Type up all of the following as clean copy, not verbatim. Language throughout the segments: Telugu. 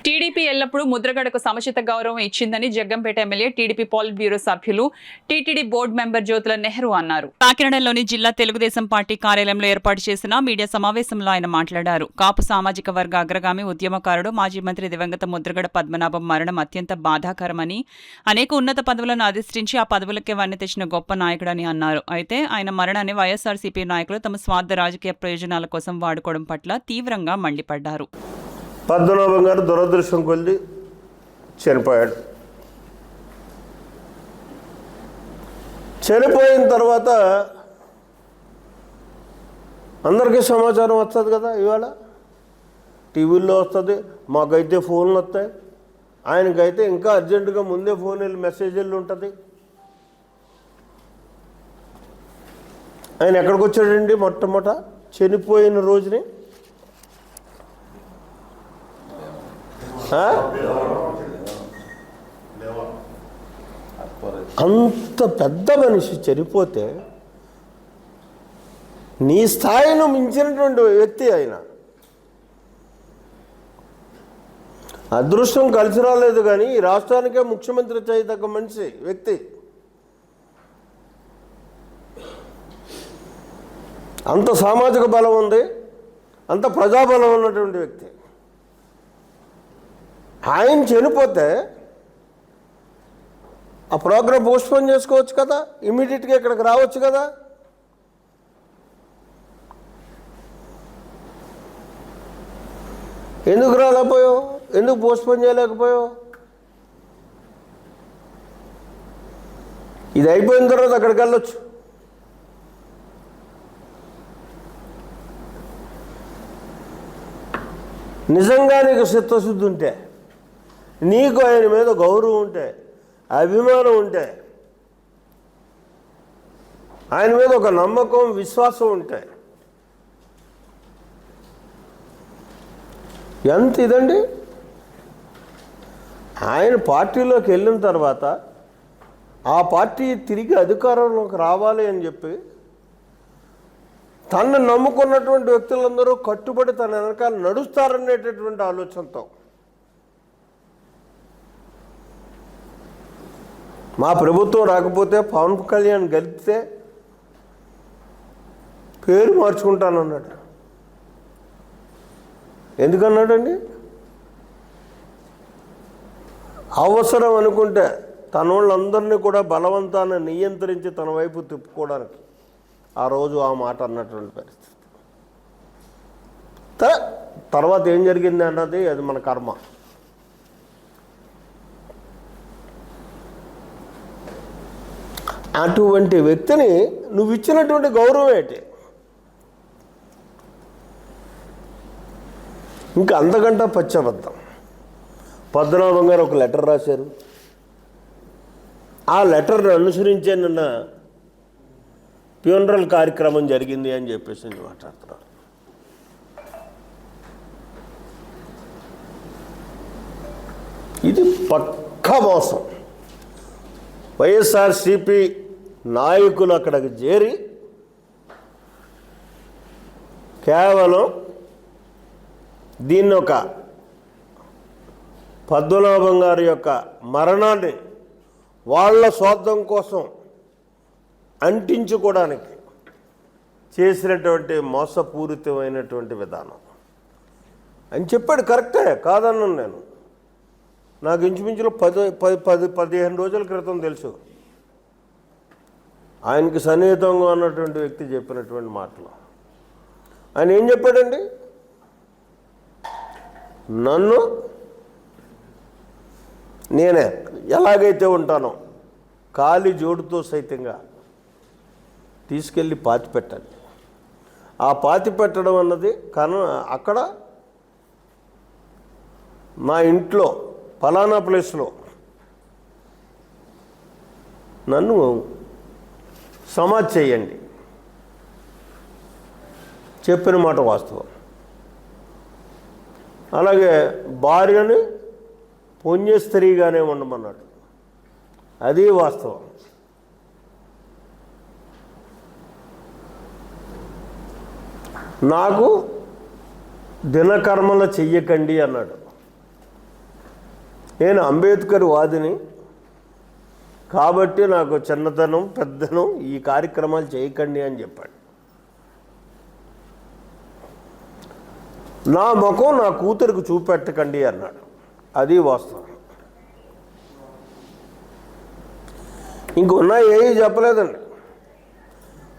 టీడీపీ ఎల్లప్పుడూ ముద్రగడకు సముచిత గౌరవం ఇచ్చిందని జగ్గంపేట ఎమ్మెల్యే టీడీపీ పాలిట్ బ్యూరో సభ్యులు TTD board member Jyothula Nehru అన్నారు. కాకినాడలోని జిల్లా తెలుగుదేశం పార్టీ కార్యాలయంలో ఏర్పాటు చేసిన మీడియా సమావేశంలో ఆయన మాట్లాడారు. కాపు సామాజిక వర్గ అగ్రగామి ఉద్యమకారుడు మాజీ మంత్రి దివంగత ముద్రగడ పద్మనాభం మరణం అత్యంత బాధాకరమని, అనేక ఉన్నత పదవులను అధిష్ఠించి ఆ పదవులకే వన్నె తెచ్చిన గొప్ప నాయకుడని అన్నారు. అయితే ఆయన మరణాన్ని వైఎస్ఆర్సీపీ నాయకులు తమ స్వార్థ రాజకీయ ప్రయోజనాల కోసం వాడుకోవడం పట్ల తీవ్రంగా మండిపడ్డారు. పద్మనాభం గారు దురదృష్టం కొద్ది చనిపోయాడు. చనిపోయిన తర్వాత అందరికీ సమాచారం వస్తుంది కదా, ఇవాళ టీవీల్లో వస్తుంది, మాకైతే ఫోన్లు వస్తాయి, ఆయనకైతే ఇంకా అర్జెంటుగా ముందే ఫోన్ వెళ్ళి మెసేజ్లు ఉంటుంది. ఆయన ఎక్కడికి వచ్చాడండి? మొట్టమొదట చనిపోయిన రోజుని అంత పెద్ద మనిషి చనిపోతే నీ స్థాయిను మించినటువంటి వ్యక్తి ఆయన. అదృష్టం కలిసి రాలేదు కానీ ఈ రాష్ట్రానికే ముఖ్యమంత్రి చేయదగ్గ మనిషి వ్యక్తి. అంత సామాజిక బలం ఉంది, అంత ప్రజాబలం ఉన్నటువంటి వ్యక్తి. ఆయన చనిపోతే ఆ ప్రోగ్రాం పోస్ట్పోన్ చేసుకోవచ్చు కదా, ఇమీడియట్గా ఇక్కడికి రావచ్చు కదా. ఎందుకు రాలేకపోయావు? ఎందుకు పోస్ట్పోన్ చేయలేకపోయావు? ఇది అయిపోయిన తర్వాత అక్కడికి వెళ్ళొచ్చు. నిజంగా నీకు చిత్తశుద్ధి ఉంటే, నీకు ఆయన మీద గౌరవం ఉంటే, అభిమానం ఉంటే, ఆయన మీద ఒక నమ్మకం విశ్వాసం ఉంటే, ఎంత ఇదండి. ఆయన పార్టీలోకి వెళ్ళిన తర్వాత ఆ పార్టీ తిరిగి అధికారంలోకి రావాలి అని చెప్పి తనను నమ్ముకున్నటువంటి వ్యక్తులందరూ కట్టుబడి తన వెనకాల నడుస్తారనేటటువంటి ఆలోచనతో మా ప్రభుత్వం రాకపోతే పవన్ కళ్యాణ్ గెలిపితే పేరు మార్చుకుంటానన్నాడు. ఎందుకన్నాడండి? అవసరం అనుకుంటే తన వాళ్ళందరినీ కూడా బలవంతాన్ని నియంత్రించి తన వైపు తిప్పుకోవడానికి ఆ రోజు ఆ మాట అన్నటువంటి పరిస్థితి. తర్వాత ఏం జరిగింది అన్నది అది మన కర్మ. అటువంటి వ్యక్తిని నువ్వు ఇచ్చినటువంటి గౌరవం ఏంటి? ఇంకా అంతకంటే పచ్చబద్ధం. పద్మనాభం గారు ఒక లెటర్ రాశారు. ఆ లెటర్ను అనుసరించే నిన్న ఫ్యూనరల్ కార్యక్రమం జరిగింది అని చెప్పేసి మాట్లాడుతున్నారు. ఇది పక్కా మోసం. వైఎస్ఆర్సీపీ నాయకులు అక్కడికి చేరి కేవలం దీన్ని ఒక పద్మనాభం గారి యొక్క మరణాన్ని వాళ్ళ స్వార్థం కోసం అంటించుకోవడానికి చేసినటువంటి మోసపూరితమైనటువంటి విధానం అని చెప్పాడు. కరెక్టే, కాదన్నాను నేను. నాకు ఇంచుమించులో 15 రోజుల క్రితం తెలుసు ఆయనకి సన్నిహితంగా ఉన్నటువంటి వ్యక్తి చెప్పినటువంటి మాటలు. ఆయన ఏం చెప్పాడండి? నన్ను నేనే ఎలాగైతే ఉంటానో కాలి జోడుతో సైతంగా తీసుకెళ్ళి పాతి పెట్టండి. ఆ పాతి పెట్టడం అన్నది అక్కడ నా ఇంట్లో ఫలానా ప్లేస్లో నన్ను సమాధి చేయండి చెప్పిన మాట వాస్తవం. అలాగే భార్యని పుణ్యస్త్రీగానే ఉండమన్నాడు, అది వాస్తవం. నాకు దినకర్మలు చెయ్యకండి అన్నాడు. నేను అంబేద్కర్ వాదిని కాబట్టి నాకు చిన్నతనం పెద్దనం ఈ కార్యక్రమాలు చేయకండి అని చెప్పాడు. నా ముఖం నా కూతురికి చూపెట్టకండి అన్నాడు. అది వాస్తవం. ఇంకొన్నా ఏమీ చెప్పలేదండి.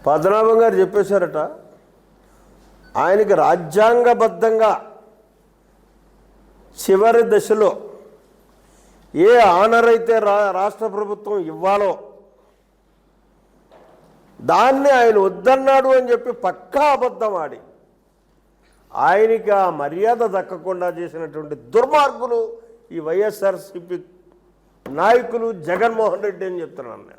పద్మనాభం గారు చెప్పేశారట, ఆయనకి రాజ్యాంగబద్ధంగా చివరి దశలో ఏ ఆనర్ అయితే రాష్ట్ర ప్రభుత్వం ఇవ్వాలో దాన్ని ఆయన వద్దన్నాడు అని చెప్పి పక్కా అబద్ధం ఆడి ఆయనకి ఆ మర్యాద దక్కకుండా చేసినటువంటి దుర్మార్గులు ఈ వైఎస్ఆర్సీపీ నాయకులు, జగన్మోహన్ రెడ్డి అని చెప్తున్నాను నేను.